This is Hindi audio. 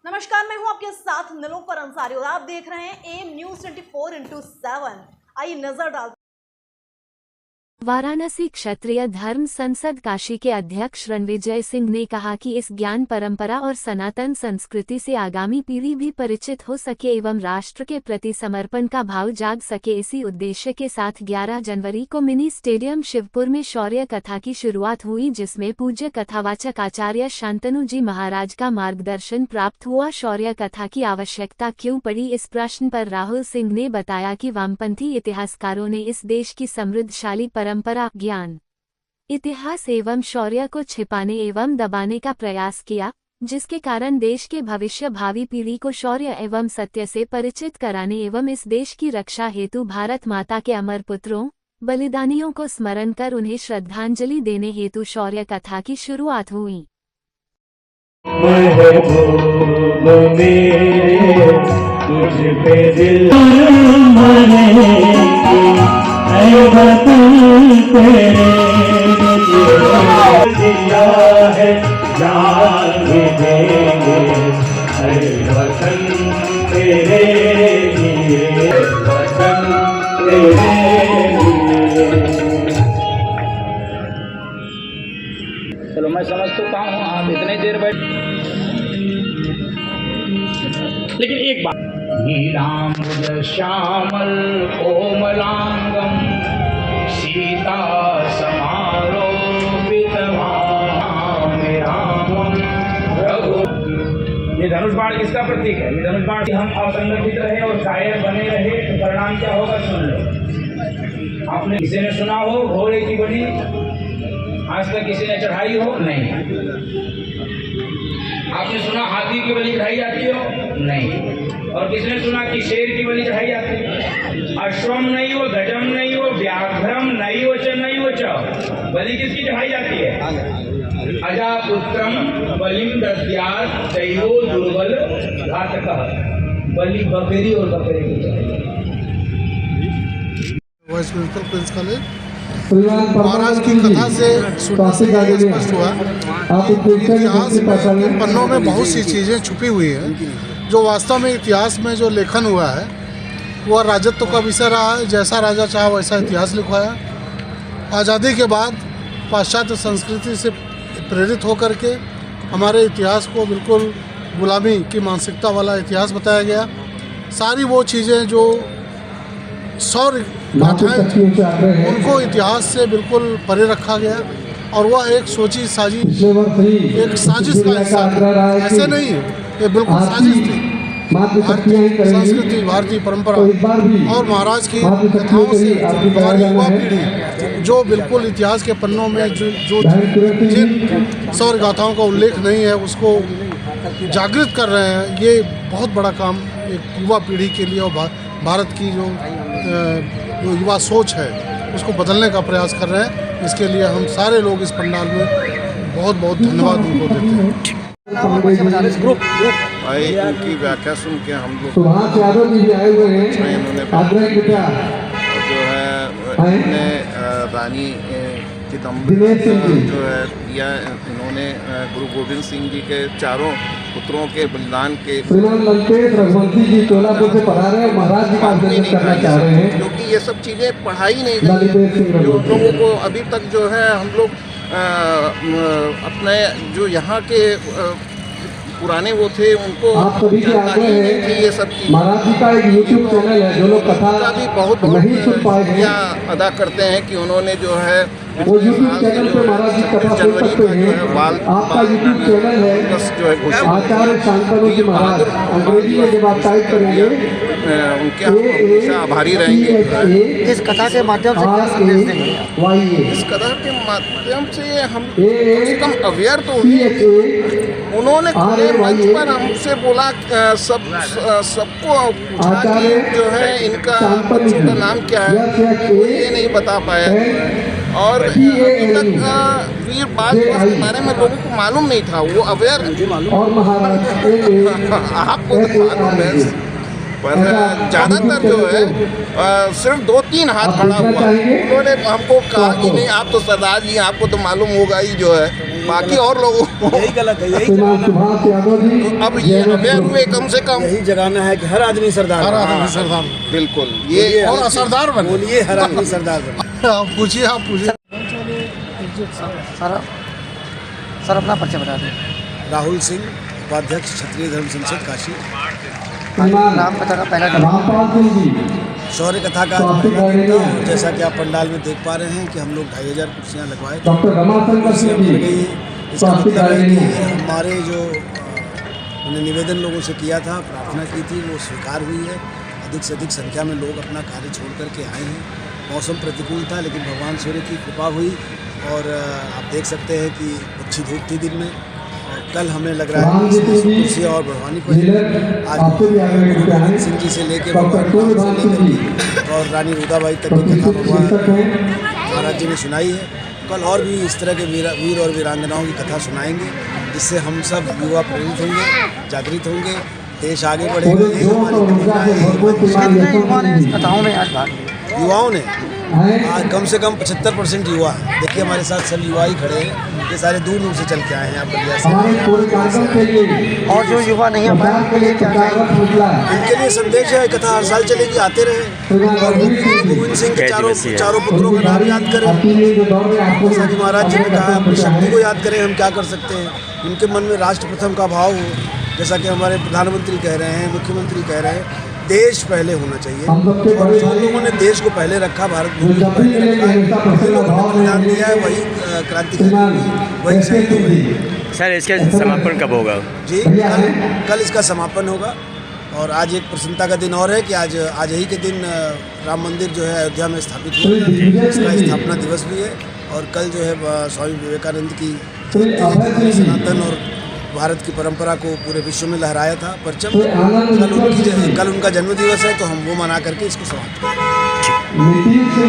नमस्कार, मैं हूं आपके साथ नीलोफर अंसारी और आप देख रहे हैं एम न्यूज 24/7। आइए नजर डालते। वाराणसी क्षत्रिय धर्म संसद काशी के अध्यक्ष रणविजय सिंह ने कहा कि इस ज्ञान परंपरा और सनातन संस्कृति से आगामी पीढ़ी भी परिचित हो सके एवं राष्ट्र के प्रति समर्पण का भाव जाग सके। इसी उद्देश्य के साथ 11 जनवरी को मिनी स्टेडियम शिवपुर में शौर्य कथा की शुरुआत हुई, जिसमें पूज्य कथावाचक आचार्य शांतनु जी महाराज का मार्गदर्शन प्राप्त हुआ। शौर्य कथा की आवश्यकता क्यों पड़ी, इस प्रश्न पर राहुल सिंह ने बताया कि वामपंथी इतिहासकारों ने इस देश की समृद्धशाली परंपरा, ज्ञान, इतिहास एवं शौर्य को छिपाने एवं दबाने का प्रयास किया, जिसके कारण देश के भविष्य भावी पीढ़ी को शौर्य एवं सत्य से परिचित कराने एवं इस देश की रक्षा हेतु भारत माता के अमर पुत्रों, बलिदानियों को स्मरण कर उन्हें श्रद्धांजलि देने हेतु शौर्य कथा की शुरुआत हुई। तुझ पे दिल दिया है, जान भी देंगे, वतन तेरे लिए, वतन तेरे लिए। चलो मैं समझ तो हूँ आप इतने देर बैठ, लेकिन एक बात, नीलांबुज श्यामल कोमलांगम सीता समारोपित रामम रघु। ये धनुष बाण किसका प्रतीक है? ये धनुष बाण, हम असंगठित रहे और कायर बने रहे तो परिणाम क्या होगा सुन लो। आपने किसी ने सुना हो घोड़े की बलि आज तक किसी ने चढ़ाई हो? नहीं। आपने सुना हाथी की बलि चढ़ाई जाती हो? नहीं। और किसने सुना कि शेर की बलि चढ़ाई जाती है? अश्वम नहीं हो, गजम नहीं हो, व्याघ्रम नहीं हो, नहीं हो बलि किसकी चढ़ाई जाती है? अजापुत्रम बलिम दद्यात् दैवो दुर्बल घातकः। बलि बकरी और बकरी की चढ़ाई। वाइस प्रिंसिपल प्रिंस कॉलेज महाराज की कथा से सुनने से ये स्पष्ट हुआ कि इतिहास में पन्नों में बहुत सी चीज़ें छुपी हुई हैं, जो वास्तव में इतिहास में जो लेखन हुआ है वह राजत्व का विषय रहा है। जैसा राजा चाहा वैसा इतिहास लिखवाया। आज़ादी के बाद पाश्चात्य संस्कृति से प्रेरित होकर के हमारे इतिहास को बिल्कुल गुलामी की मानसिकता वाला इतिहास बताया गया। सारी वो चीज़ें जो शौर्य गाथाएं थी उनको इतिहास से बिल्कुल परे रखा गया और वह एक सोची साजी एक साजिश का हिस्सा है। ऐसे नहीं है, ये बिल्कुल साजिश थी। भारतीय संस्कृति, भारतीय परंपरा और महाराज की कथाओं से हमारी युवा पीढ़ी जो बिल्कुल इतिहास के पन्नों में जो जिन शौर्य गाथाओं का उल्लेख नहीं है उसको जागृत कर रहे हैं। ये बहुत बड़ा काम एक युवा पीढ़ी के लिए और भारत की जो युवा सोच है उसको बदलने का प्रयास कर रहे हैं। इसके लिए हम सारे लोग इस पंडाल में बहुत बहुत धन्यवाद उनको देते हैं। भाई उनकी व्याख्या सुन के हम लोग जो है रानी चिदम्बर जो है या इन्होंने गुरु गोविंद सिंह जी के चारों पुत्रों के बलिदान के क्योंकि ये सब चीज़ें पढ़ाई नहीं गई जो लोगों को अभी तक जो है हम लोग अपने जो यहाँ के पुराने वो थे उनको जानकारी नहीं थी ये सब चीज़। का भी बहुत शुक्रिया अदा करते हैं कि उन्होंने जो है जनवरी का जो है बाल जो है उनके हम हमेशा आभारी रहेंगे। इस कथा के माध्यम से क्या संदेश देंगे? इस कथा के माध्यम से हम कम से कम अवेयर तो हुए। उन्होंने खुले मंच पर हमसे बोला सबको पूछा कि जो है इनका बच्चों का नाम क्या है, वो ये नहीं बता पाया। और अभी तक वीर बाल के बारे में लोगों को मालूम नहीं था, वो अवेयर आपको तो मालूम है। पर ज़्यादातर जो है सिर्फ 2-3 हाथ खड़ा हुआ। उन्होंने हमको कहा कि नहीं आप तो सरदार जी, आपको तो मालूम होगा ही जो है, बाकी और लोगों को यही गलत है, यही तो अब ये अवेयर हुए कम से कम। यही जगाना है कि हर आदमी सरदार, हर आदमी सरदार, बिल्कुल ये और असरदार बने। बोलिए हर आदमी सरदार बने। आप पूछिए। सर अपना परिचय बता दें। राहुल सिंह, उपाध्यक्ष क्षत्रिय धर्म संसद काशी। राम कथा का पहला शौर्य कथा का और जैसा कि आप पंडाल में देख पा रहे हैं कि हम लोग 2500 कुर्सियाँ लगवाए, कुर्सियाँ भर गई हैं। इसका मतलब है कि हमारे जो हमने निवेदन लोगों से किया था, प्रार्थना की थी, वो स्वीकार हुई है। अधिक से अधिक संख्या में लोग अपना कार्य छोड़ करके आए हैं। मौसम प्रतिकूल था लेकिन भगवान सूर्य की कृपा हुई और आप देख सकते हैं कि अच्छी धूप थी दिन में। और कल हमें लग रहा है कि कुर्सियाँ और बढ़वानी पड़ेगी। आज गोविंद सिंह जी से लेकर और रानी रुदाबाई तक की कथा भगवान महाराज जी ने सुनाई है। कल और भी इस तरह के वीर और वीरांगनाओं की कथा सुनाएंगे, जिससे हम सब युवा प्रेरित होंगे, जागृत होंगे, देश आगे बढ़ेगा। यही हमारी कथाओं में आज भाग लिया युवाओं ने आज कम से कम 75% युवा है। देखिए हमारे साथ सब युवा ही खड़े हैं, ये सारे दूर दूर से चल के आए हैं यहाँ बलिया से। और जो युवा नहीं आ पाए उनके लिए क्या चाहिए? इनके लिए संदेश है, कथा हर साल चलेगी, आते रहे और गोविंद सिंह के चारों पुत्रों का नाम याद करें। जैसा कि महाराज जी ने कहा, अपनी शक्ति को याद करें, हम क्या कर सकते हैं। उनके मन में राष्ट्र प्रथम का भाव हो, जैसा कि हमारे प्रधानमंत्री कह रहे हैं, मुख्यमंत्री कह रहे हैं, देश पहले होना चाहिए। और जो लोगों ने देश को पहले रखा, भारत भूमि को पहले रखा है, वही लोगों ने बलिदान दिया है, वही क्रांतिकारी, वही शहीद हुए। सर इसका समापन कब होगा? जी कल इसका समापन होगा। और आज एक प्रसन्नता का दिन और है कि आज ही के दिन राम मंदिर जो है अयोध्या में स्थापित हुआ, इसका स्थापना दिवस भी है। और कल जो है स्वामी विवेकानंद की सनातन और भारत की परंपरा को पूरे विश्व में लहराया था परचम। कल उनका जन्मदिवस है, तो हम वो मना करके इसको समाप्त करेंगे।